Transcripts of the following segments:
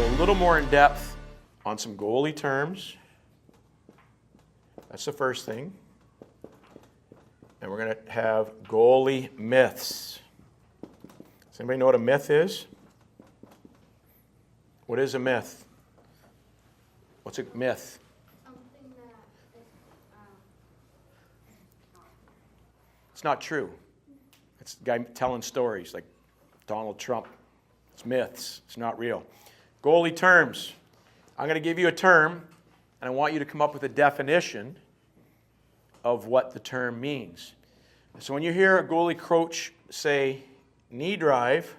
go a little more in depth on some goalie terms. That's the first thing. And we're going to have goalie myths. Does anybody know what a myth is? What is a myth? What's a myth? Something that It's not true. It's a guy telling stories like Donald Trump. It's myths. It's not real. Goalie terms. I'm going to give you a term, and I want you to come up with a definition of what the term means. So when you hear a goalie coach say knee drive,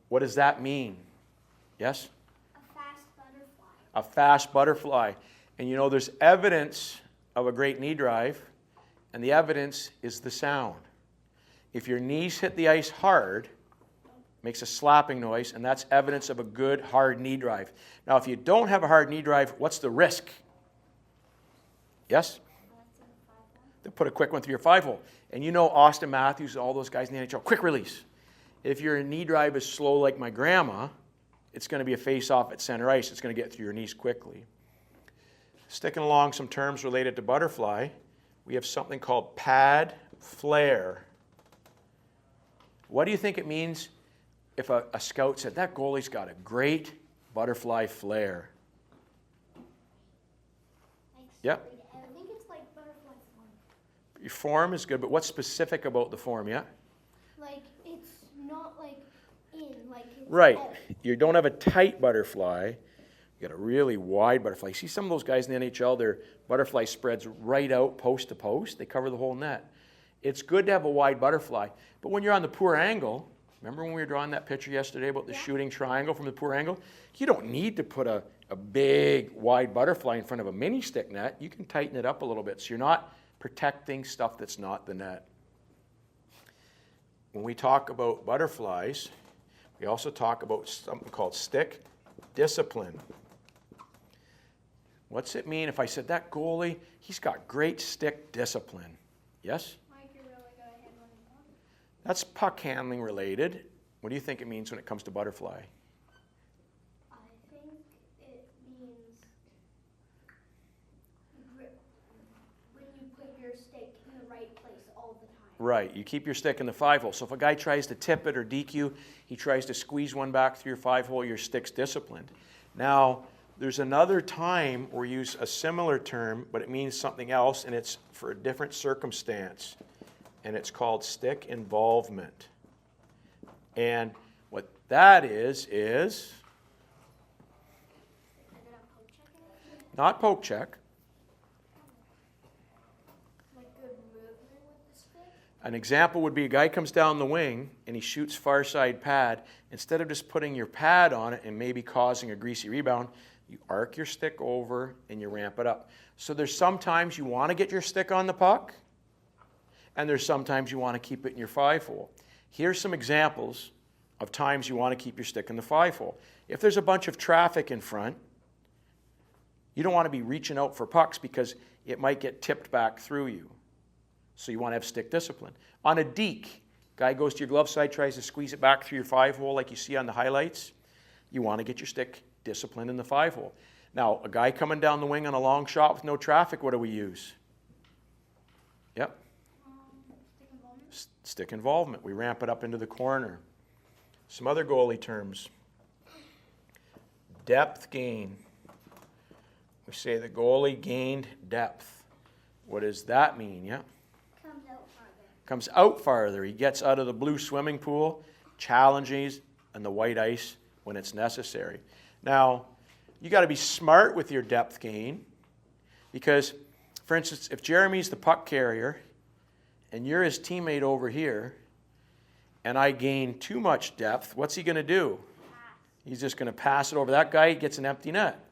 what does that mean? Yes? a fast butterfly. A fast butterfly. And you know, there's evidence of a great knee drive, and the evidence is the sound. If your knees hit the ice hard, makes a slapping noise, and that's evidence of a good, hard knee drive. Now, if you don't have a hard knee drive, what's the risk? Yes? They'll put a quick one through your 5-hole. And you know Austin Matthews, all those guys in the NHL, quick release. If your knee drive is slow like my grandma, it's going to be a face-off at center ice. It's going to get through your knees quickly. Sticking along some terms related to butterfly, we have something called pad flare. What do you think it means if a scout said, that goalie's got a great butterfly flare? Yep. I think it's like butterfly form. Your form is good, but what's specific about the form, yeah? Like it's not like in, like it's Right. out. You don't have a tight butterfly. You got a really wide butterfly. You see some of those guys in the NHL, their butterfly spreads right out post to post. They cover the whole net. It's good to have a wide butterfly. But when you're on the poor angle, remember when we were drawing that picture yesterday about the shooting triangle from the poor angle? You don't need to put a big, wide butterfly in front of a mini stick net. You can tighten it up a little bit so you're not protecting stuff that's not the net. When we talk about butterflies, we also talk about something called stick discipline. What's it mean if I said that goalie, he's got great stick discipline? Yes? Like you're really good at handling the puck. That's puck handling related. What do you think it means when it comes to butterfly? I think it means when you put your stick in the right place all the time. Right, you keep your stick in the 5-hole. So if a guy tries to tip it or DQ, he tries to squeeze one back through your 5-hole, your stick's disciplined. Now, there's another time where we use a similar term, but it means something else, and it's for a different circumstance. And it's called stick involvement. And what that is not poke check. Like good movement with the stick. An example would be a guy comes down the wing and he shoots far side pad. Instead of just putting your pad on it and maybe causing a greasy rebound, you arc your stick over and you ramp it up. So there's sometimes you want to get your stick on the puck, and there's sometimes you want to keep it in your 5-hole. Here's some examples of times you want to keep your stick in the 5-hole. If there's a bunch of traffic in front, you don't want to be reaching out for pucks because it might get tipped back through you. So you want to have stick discipline. On a deke, guy goes to your glove side, tries to squeeze it back through your 5-hole like you see on the highlights. You want to get your stick disciplined in the 5-hole. Now, a guy coming down the wing on a long shot with no traffic, what do we use? Yep. Stick involvement. Stick involvement. We ramp it up into the corner. Some other goalie terms. Depth gain. We say the goalie gained depth. What does that mean? Yeah. Comes out farther. Comes out farther. He gets out of the blue swimming pool, challenges, and the white ice when it's necessary. Now, you got to be smart with your depth gain because, for instance, if Jeremy's the puck carrier and you're his teammate over here and I gain too much depth, what's he going to do? He's just going to pass it over. That guy gets an empty net.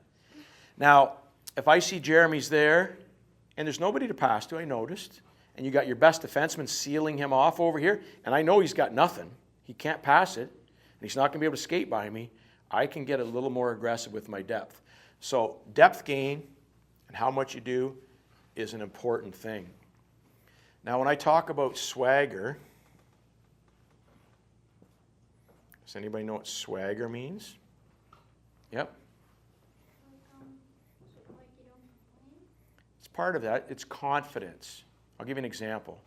Now, if I see Jeremy's there and there's nobody to pass to, I noticed, and you got your best defenseman sealing him off over here, and I know he's got nothing. He can't pass it, and he's not going to be able to skate by me. I can get a little more aggressive with my depth. So depth gain and how much you do is an important thing. Now, when I talk about swagger, does anybody know what swagger means? Yep. Like you don't complain? It's part of that. It's confidence. I'll give you an example.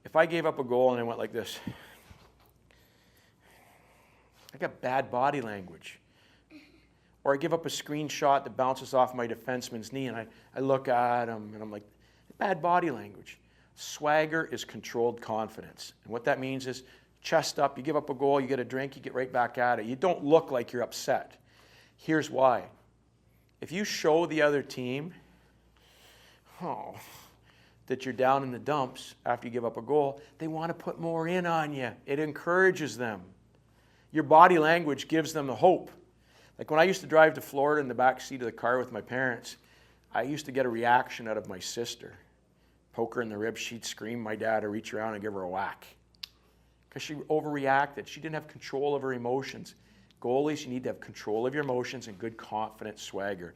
If I gave up a goal and I went like this, I got bad body language. Or I give up a screenshot that bounces off my defenseman's knee and I look at him and I'm like, bad body language. Swagger is controlled confidence. And what that means is chest up, you give up a goal, you get a drink, you get right back at it. You don't look like you're upset. Here's why. If you show the other team, that you're down in the dumps after you give up a goal, they want to put more in on you. It encourages them. Your body language gives them the hope. Like when I used to drive to Florida in the back seat of the car with my parents, I used to get a reaction out of my sister. Poke her in the ribs, she'd scream my dad or reach around and give her a whack. Because she overreacted. She didn't have control of her emotions. Goalies, you need to have control of your emotions and good confident swagger.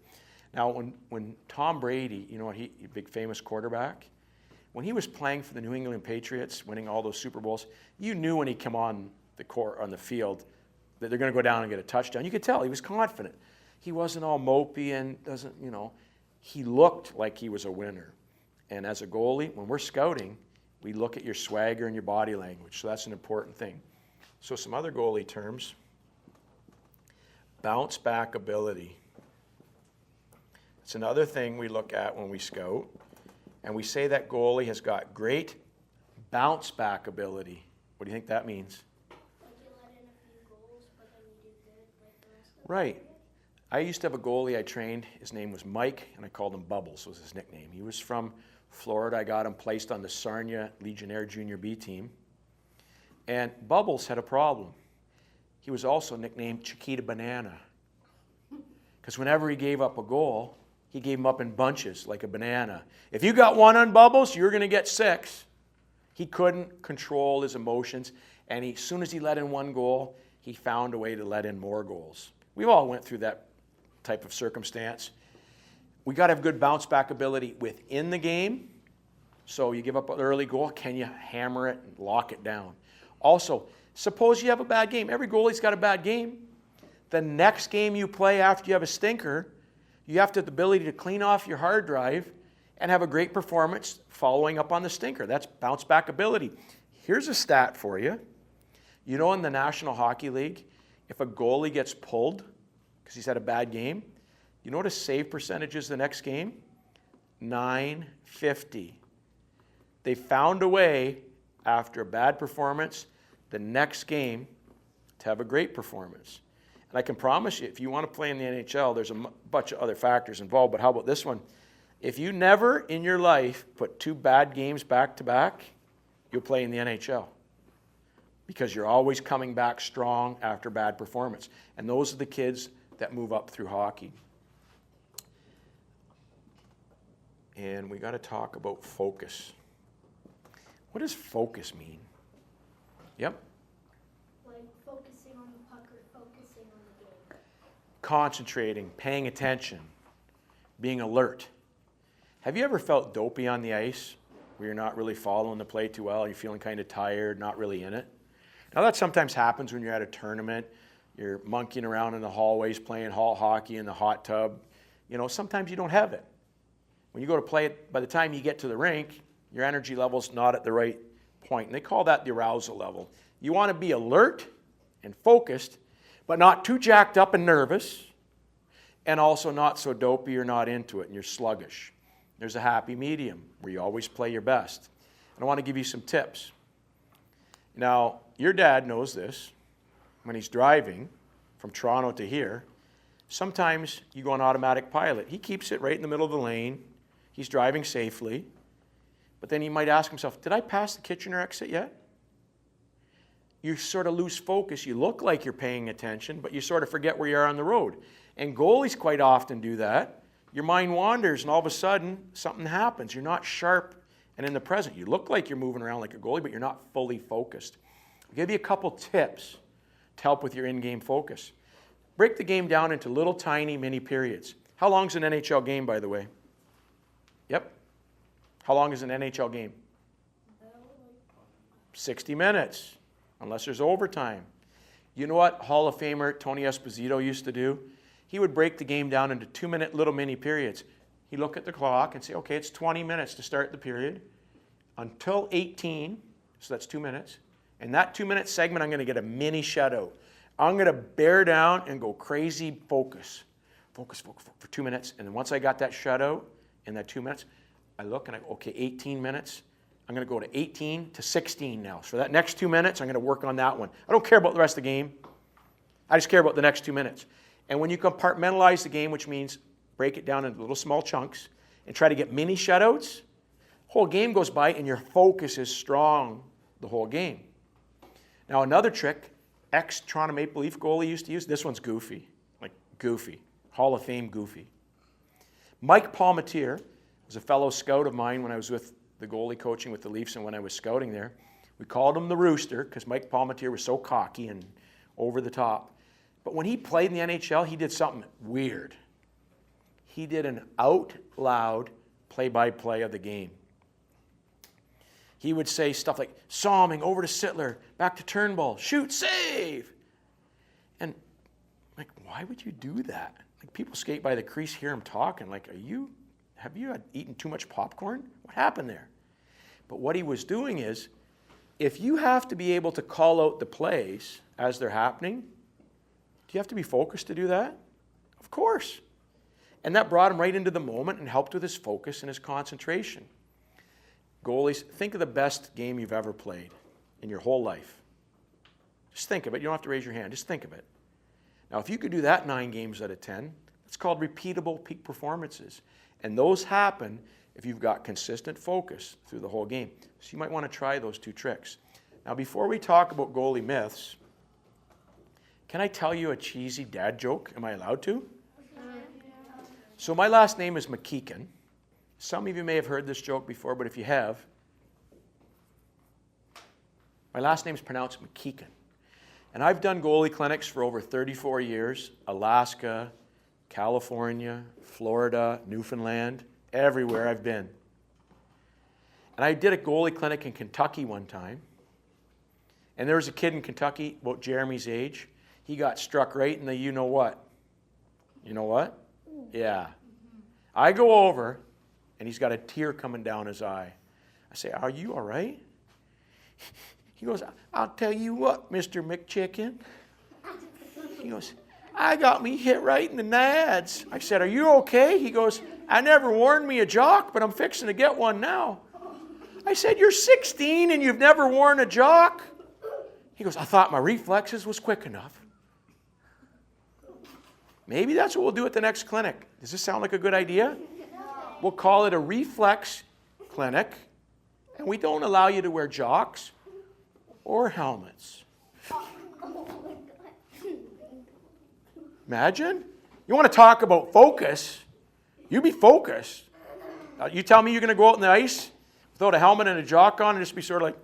Now, when Tom Brady, you know, he big famous quarterback, when he was playing for the New England Patriots, winning all those Super Bowls, you knew when he came on the court, on the field, that they're going to go down and get a touchdown. You could tell he was confident. He wasn't all mopey and doesn't, you know, he looked like he was a winner. And as a goalie, when we're scouting, we look at your swagger and your body language. So that's an important thing. So some other goalie terms. Bounce back ability. It's another thing we look at when we scout. And we say that goalie has got great bounce back ability. What do you think that means? Like you let in a few goals, but then you do good like the rest of the Right. period? I used to have a goalie I trained. His name was Mike, and I called him Bubbles, was his nickname. He was from Florida. I got him placed on the Sarnia Legionnaire Junior B team. And Bubbles had a problem. He was also nicknamed Chiquita Banana. Because whenever he gave up a goal, he gave them up in bunches like a banana. If you got one on Bubbles, you're going to get 6. He couldn't control his emotions, and as soon as he let in one goal, he found a way to let in more goals. We've all went through that type of circumstance. We got to have good bounce back ability within the game. So you give up an early goal, can you hammer it and lock it down? Also, suppose you have a bad game. Every goalie's got a bad game. The next game you play after you have a stinker, you have to have the ability to clean off your hard drive and have a great performance following up on the stinker. That's bounce back ability. Here's a stat for you. You know, in the National Hockey League, if a goalie gets pulled because he's had a bad game, you know what his save percentage is the next game? .950. They found a way after a bad performance the next game to have a great performance. And I can promise you, if you want to play in the NHL, there's a bunch of other factors involved, but how about this one? If you never in your life put 2 bad games back to back, you'll play in the NHL. Because you're always coming back strong after bad performance. And those are the kids that move up through hockey. And we got to talk about focus. What does focus mean? Yep. Like focusing on the puck or focusing on the game. Concentrating, paying attention, being alert. Have you ever felt dopey on the ice where you're not really following the play too well, you're feeling kind of tired, not really in it? Now that sometimes happens when you're at a tournament, you're monkeying around in the hallways playing hall hockey in the hot tub. You know, sometimes you don't have it. When you go to play it, by the time you get to the rink, your energy level's not at the right point. And they call that the arousal level. You want to be alert and focused, but not too jacked up and nervous, and also not so dopey you're not into it and you're sluggish. There's a happy medium where you always play your best. And I want to give you some tips. Now, your dad knows this. When he's driving from Toronto to here, sometimes you go on automatic pilot. He keeps it right in the middle of the lane. He's driving safely. But then he might ask himself, did I pass the Kitchener exit yet? You sort of lose focus. You look like you're paying attention, but you sort of forget where you are on the road. And goalies quite often do that. Your mind wanders, and all of a sudden, something happens. You're not sharp and in the present. You look like you're moving around like a goalie, but you're not fully focused. I'll give you a couple tips to help with your in-game focus. Break the game down into little tiny mini periods. How long is an NHL game, by the way? Yep. How long is an NHL game? 60 minutes, unless there's overtime. You know what Hall of Famer Tony Esposito used to do? he would break the game down into 2-minute little mini periods. He'd look at the clock and say, okay, it's 20 minutes to start the period until 18, so that's 2 minutes. In that 2-minute segment, I'm going to get a mini shutout. I'm going to bear down and go crazy focus for 2 minutes. And then once I got that shutout in that 2 minutes, I look and I go, okay, 18 minutes. I'm going to go to 18 to 16 now. So for that next 2 minutes, I'm going to work on that one. I don't care about the rest of the game. I just care about the next 2 minutes. And when you compartmentalize the game, which means break it down into little small chunks and try to get mini shutouts, whole game goes by and your focus is strong the whole game. Now another trick, ex-Toronto Maple Leaf goalie used to use, this one's goofy, like goofy, Hall of Fame goofy. Mike Palmatier was a fellow scout of mine when I was with the goalie coaching with the Leafs and when I was scouting there. We called him the Rooster because Mike Palmatier was so cocky and over the top. But when he played in the NHL, he did something weird. He did an out-loud play-by-play of the game. He would say stuff like, Salming, over to Sittler, back to Turnbull, shoot, save! And, like, why would you do that? Like, people skate by the crease, hear him talking, like, have you eaten too much popcorn? What happened there? But what he was doing is, if you have to be able to call out the plays as they're happening, do you have to be focused to do that? Of course. And that brought him right into the moment and helped with his focus and his concentration. Goalies, think of the best game you've ever played in your whole life. Just think of it. You don't have to raise your hand. Just think of it. Now, if you could do that 9 games out of 10, it's called repeatable peak performances. And those happen if you've got consistent focus through the whole game. So you might want to try those 2 tricks. Now, before we talk about goalie myths, can I tell you a cheesy dad joke? Am I allowed to? So my last name is McKichan. Some of you may have heard this joke before, but if you have, my last name is pronounced McKichan. And I've done goalie clinics for over 34 years, Alaska, California, Florida, Newfoundland, everywhere I've been. And I did a goalie clinic in Kentucky one time. And there was a kid in Kentucky about Jeremy's age. He got struck right in the you know what. You know what? Yeah. I go over, and he's got a tear coming down his eye. I say, are you all right? He goes, I'll tell you what, Mr. McChicken. He goes, I got me hit right in the nads. I said, are you okay? He goes, I never worn me a jock, but I'm fixing to get one now. I said, you're 16 and you've never worn a jock? He goes, I thought my reflexes was quick enough. Maybe that's what we'll do at the next clinic. Does this sound like a good idea? We'll call it a reflex clinic, and we don't allow you to wear jocks or helmets. Imagine? You want to talk about focus? You be focused. You tell me you're going to go out on the ice without a helmet and a jock on and just be sort of like,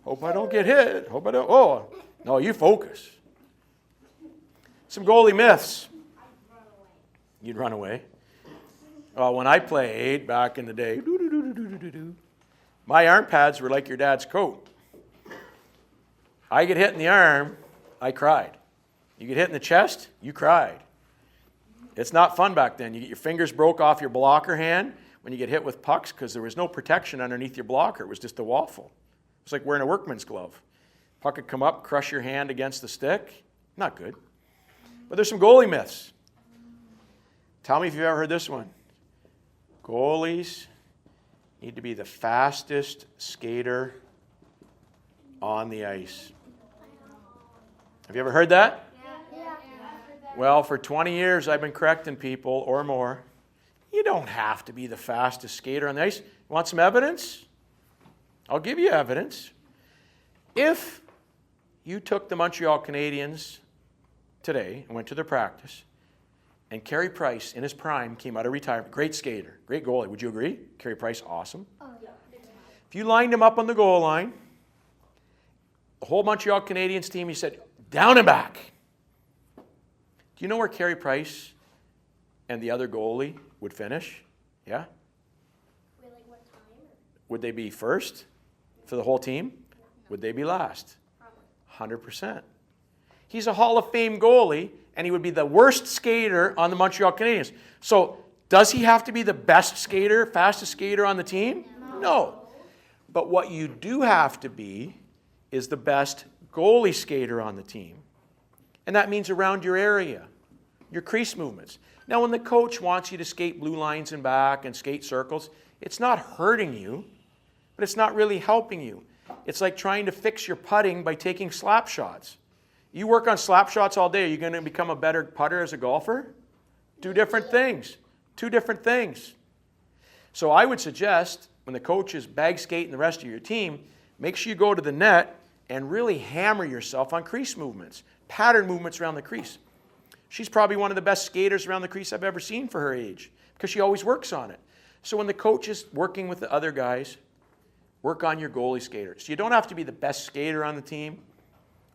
hope I don't get hit. Hope I don't. Oh, no, you focus. Some goalie myths. You'd run away. Well, when I played back in the day, my arm pads were like your dad's coat. I get hit in the arm, I cried. You get hit in the chest, you cried. It's not fun back then. You get your fingers broke off your blocker hand when you get hit with pucks because there was no protection underneath your blocker. It was just a waffle. It's like wearing a workman's glove. Puck would come up, crush your hand against the stick. Not good. But there's some goalie myths. Tell me if you've ever heard this one. Goalies need to be the fastest skater on the ice. Have you ever heard that? Yeah. Well, for 20 years I've been correcting people or more. You don't have to be the fastest skater on the ice. You want some evidence? I'll give you evidence. If you took the Montreal Canadiens today and went to their practice, and Carey Price, in his prime, came out of retirement. Great skater, great goalie. Would you agree? Carey Price, awesome. If you lined him up on the goal line, the whole Montreal Canadiens team, you said, down and back. Do you know where Carey Price and the other goalie would finish? Yeah? Wait, like what time? Would they be first for the whole team? Would they be last? Probably. 100%. He's a Hall of Fame goalie, and he would be the worst skater on the Montreal Canadiens. So does he have to be the best skater, fastest skater on the team? No. But what you do have to be is the best goalie skater on the team. And that means around your area, your crease movements. Now, when the coach wants you to skate blue lines and back and skate circles, it's not hurting you, but it's not really helping you. It's like trying to fix your putting by taking slap shots. You work on slap shots all day, are you going to become a better putter as a golfer? Two different things. Two different things. So I would suggest when the coach is bag skating the rest of your team, make sure you go to the net and really hammer yourself on crease movements, pattern movements around the crease. She's probably one of the best skaters around the crease I've ever seen for her age because she always works on it. So when the coach is working with the other guys, work on your goalie skaters. You don't have to be the best skater on the team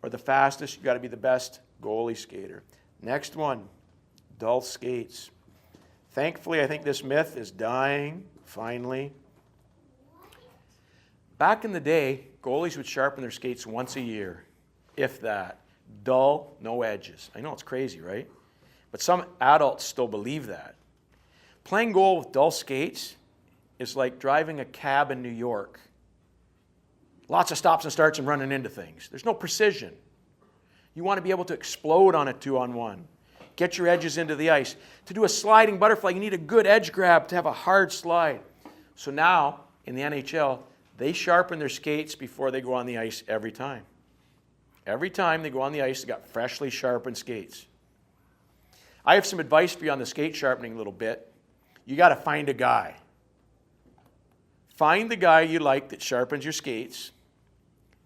or the fastest. You've got to be the best goalie skater. Next one, dull skates. Thankfully, I think this myth is dying, finally. Back in the day, goalies would sharpen their skates once a year, if that. Dull, no edges. I know it's crazy, right? But some adults still believe that. Playing goal with dull skates is like driving a cab in New York. Lots of stops and starts and running into things. There's no precision. You want to be able to explode on a 2-on-1. Get your edges into the ice. To do a sliding butterfly, you need a good edge grab to have a hard slide. So now, in the NHL, they sharpen their skates before they go on the ice every time. Every time they go on the ice, they've got freshly sharpened skates. I have some advice for you on the skate sharpening a little bit. You got to find a guy. Find the guy you like that sharpens your skates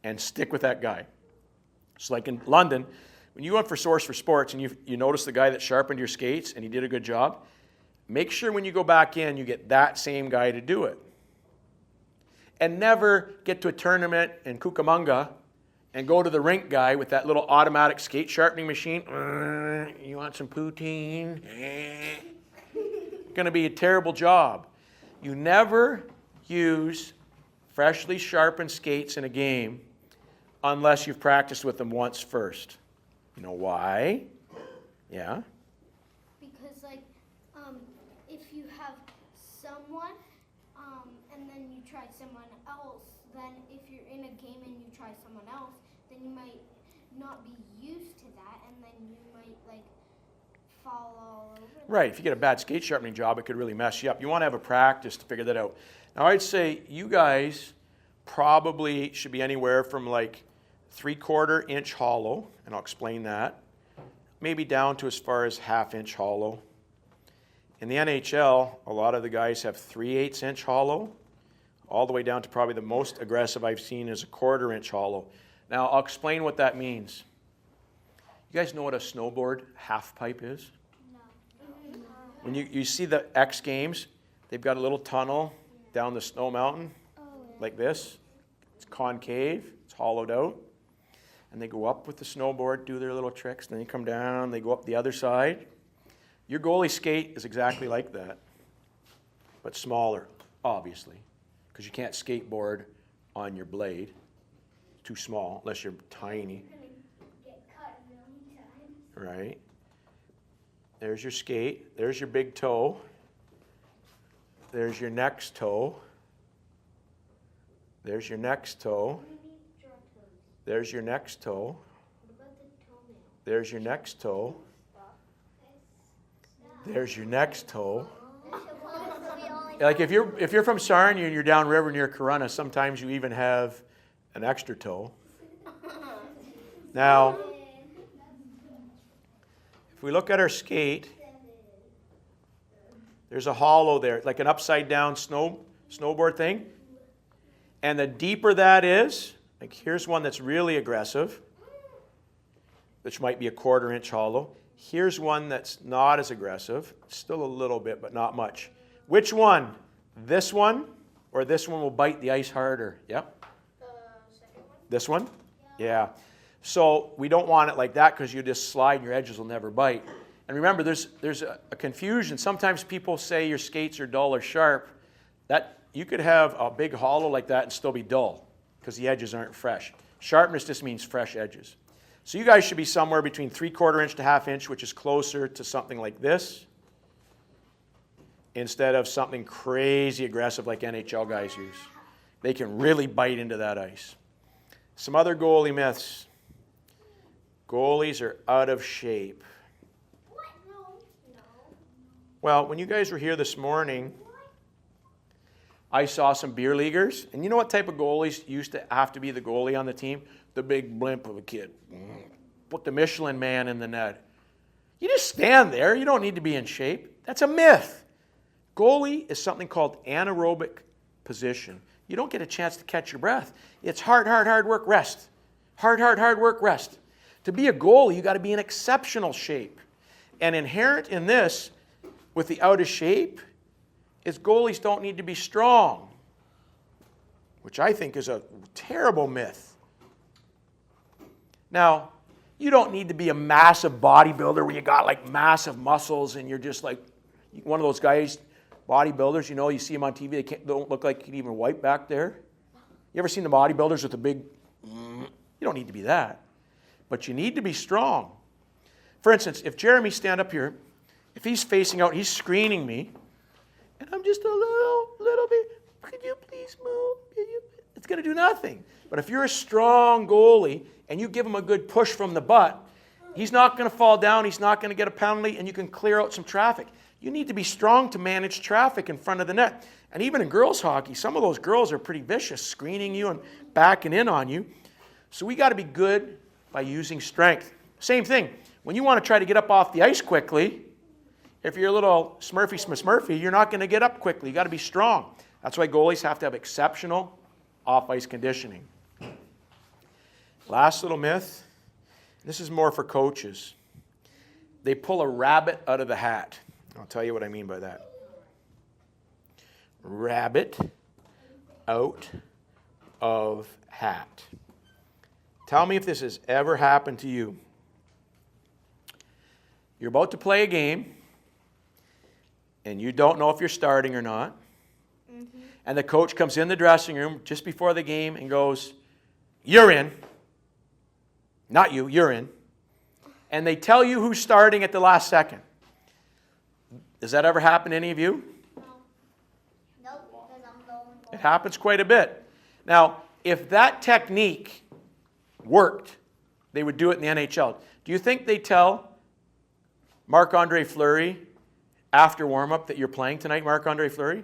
and stick with that guy. So like in London, when you went for Source for Sports and you notice the guy that sharpened your skates and he did a good job, make sure when you go back in, you get that same guy to do it. And never get to a tournament in Cucamonga and go to the rink guy with that little automatic skate sharpening machine. You want some poutine? Going to be a terrible job. You never use freshly sharpened skates in a game unless you've practiced with them once first. You know why? Yeah? Because, like, if you have someone and then you try someone else, then if you're in a game and you try someone else, then you might not be used to that, and then you might, like, fall all over. Right. If you get a bad skate sharpening job, it could really mess you up. You want to have a practice to figure that out. Now, I'd say you guys probably should be anywhere from like 3/4 inch hollow, and I'll explain that, maybe down to as far as 1/2 inch hollow. In the NHL, a lot of the guys have 3/8 inch hollow, all the way down to probably the most aggressive I've seen is a 1/4 inch hollow. Now, I'll explain what that means. You guys know what a snowboard half pipe is? No. When you see the X Games, they've got a little tunnel down the snow mountain like this. It's concave, it's hollowed out. And they go up with the snowboard, do their little tricks, then they come down, they go up the other side. Your goalie skate is exactly like that, but smaller, obviously, because you can't skateboard on your blade. Too small, unless you're tiny. Get cut a million times. Right. There's your skate. There's your big toe. There's your next toe. There's your next toe. There's your next toe. There's your next toe. There's your next toe. Like if you're from Sarnia and you're downriver near Corunna, sometimes you even have an extra toe. Now, if we look at our skate, there's a hollow there, like an upside down snowboard thing. And the deeper that is, like here's one that's really aggressive, which might be a 1/4 inch hollow. Here's one that's not as aggressive, still a little bit, but not much. Which one? This one or this one will bite the ice harder? Yep. Second one? This one? Yeah. So we don't want it like that because you just slide and your edges will never bite. And remember, there's a confusion. Sometimes people say your skates are dull or sharp. That you could have a big hollow like that and still be dull because the edges aren't fresh. Sharpness just means fresh edges. So you guys should be somewhere between 3/4 inch to 1/2 inch, which is closer to something like this, instead of something crazy aggressive like NHL guys use. They can really bite into that ice. Some other goalie myths. Goalies are out of shape. What? No. Well, when you guys were here this morning, I saw some beer leaguers. And you know what type of goalies used to have to be the goalie on the team? The big blimp of a kid. Put the Michelin man in the net. You just stand there. You don't need to be in shape. That's a myth. Goalie is something called anaerobic position. You don't get a chance to catch your breath. It's hard work, rest. Hard work, rest. To be a goalie, you got to be in exceptional shape. And inherent in this, with the out of shape, is goalies don't need to be strong, which I think is a terrible myth. Now, you don't need to be a massive bodybuilder where you got like massive muscles and you're just like one of those guys, bodybuilders, you know, you see them on TV, they don't look like you can even wipe back there. You ever seen the bodybuilders with the big, you don't need to be that. But you need to be strong. For instance, if Jeremy stand up here, if he's facing out, he's screening me, and I'm just a little bit, could you please move? It's going to do nothing. But if you're a strong goalie and you give him a good push from the butt, he's not going to fall down, he's not going to get a penalty, and you can clear out some traffic. You need to be strong to manage traffic in front of the net. And even in girls hockey, some of those girls are pretty vicious, screening you and backing in on you. So we got to be good by using strength. Same thing. When you want to try to get up off the ice quickly, if you're a little smurfy, you're not going to get up quickly. You got to be strong. That's why goalies have to have exceptional off-ice conditioning. Last little myth. This is more for coaches. They pull a rabbit out of the hat. I'll tell you what I mean by that. Rabbit out of hat. Tell me if this has ever happened to you. You're about to play a game, and you don't know if you're starting or not. Mm-hmm. And the coach comes in the dressing room just before the game and goes, "You're in." Not you, you're in. And they tell you who's starting at the last second. Does that ever happen to any of you? No. Nope, because I'm going. It happens quite a bit. Now, if that technique worked, they would do it in the NHL. Do you think they tell Marc-Andre Fleury after warm-up that you're playing tonight, Marc-Andre Fleury?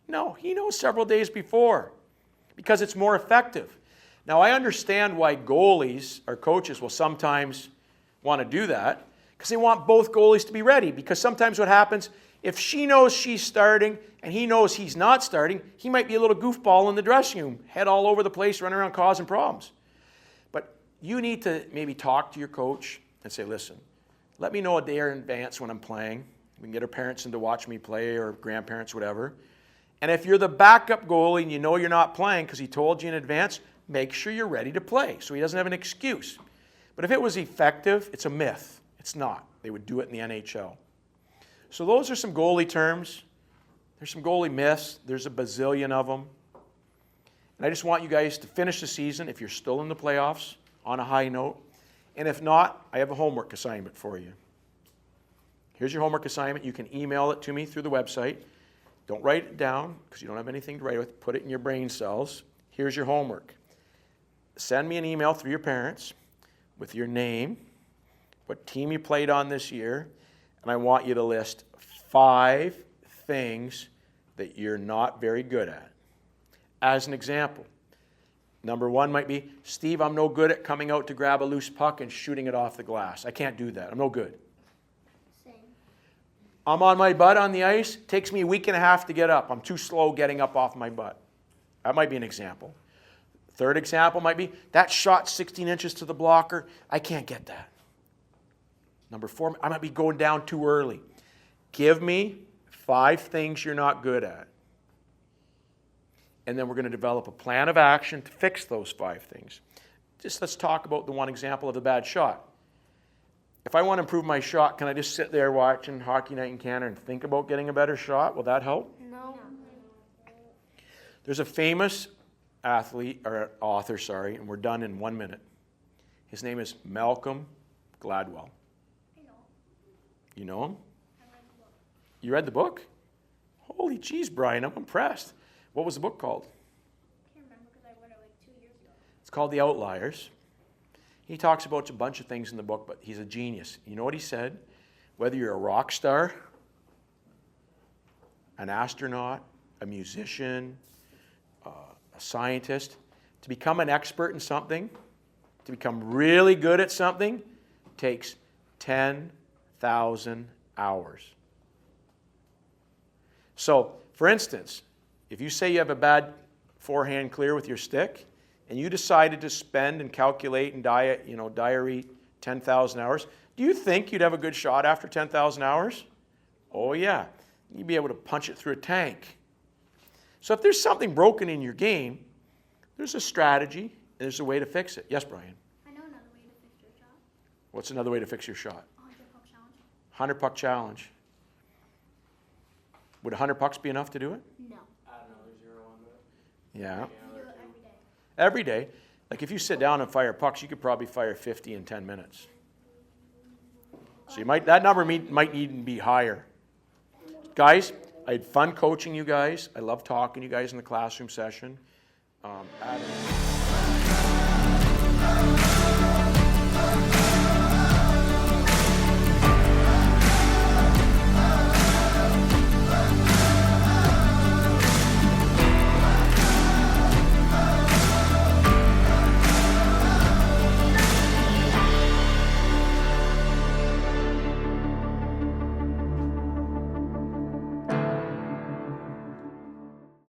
No, he knows several days before because it's more effective. Now, I understand why goalies or coaches will sometimes want to do that because they want both goalies to be ready. Because sometimes what happens, if she knows she's starting and he knows he's not starting, he might be a little goofball in the dressing room, head all over the place, running around causing problems. But you need to maybe talk to your coach and say, "Listen, let me know a day in advance when I'm playing. We can get our parents in to watch me play or grandparents, whatever. And if you're the backup goalie and you know you're not playing because he told you in advance, make sure you're ready to play so he doesn't have an excuse." But if it was effective, it's a myth. It's not. They would do it in the NHL. So those are some goalie terms. There's some goalie myths. There's a bazillion of them. And I just want you guys to finish the season, if you're still in the playoffs, on a high note. And if not, I have a homework assignment for you. Here's your homework assignment. You can email it to me through the website. Don't write it down because you don't have anything to write with. Put it in your brain cells. Here's your homework. Send me an email through your parents with your name, what team you played on this year, and I want you to list 5 things that you're not very good at. As an example, number 1 might be, "Steve, I'm no good at coming out to grab a loose puck and shooting it off the glass. I can't do that. I'm no good." Same. "I'm on my butt on the ice. Takes me a week and a half to get up. I'm too slow getting up off my butt." That might be an example. Third example might be, "That shot 16 inches to the blocker. I can't get that." Number 4, I might be going down too early. Give me 5 things you're not good at. And then we're going to develop a plan of action to fix those 5 things. Just let's talk about the one example of the bad shot. If I want to improve my shot, can I just sit there watching Hockey Night in Canada and think about getting a better shot? Will that help? No. There's a famous author, and we're done in 1 minute. His name is Malcolm Gladwell. I know. You know him? I read the book. You read the book? Holy jeez, Brian, I'm impressed. What was the book called? I can't remember because I read it like 2 years ago. It's called The Outliers. He talks about a bunch of things in the book, but he's a genius. You know what he said? Whether you're a rock star, an astronaut, a musician, a scientist, to become an expert in something, to become really good at something, takes 10,000 hours. So, for instance, if you say you have a bad forehand clear with your stick, and you decided to spend and calculate and diary 10,000 hours, do you think you'd have a good shot after 10,000 hours? Oh yeah, you'd be able to punch it through a tank. So if there's something broken in your game, there's a strategy and there's a way to fix it. Yes, Brian? I know another way to fix your shot. What's another way to fix your shot? 100 puck challenge. 100 puck challenge. Would 100 pucks be enough to do it? No. Add another 0 onto it. Yeah. You do it every day. Every day. Like if you sit down and fire pucks, you could probably fire 50 in 10 minutes. So that number might even be higher. Guys, I had fun coaching you guys. I love talking to you guys in the classroom session. Adam.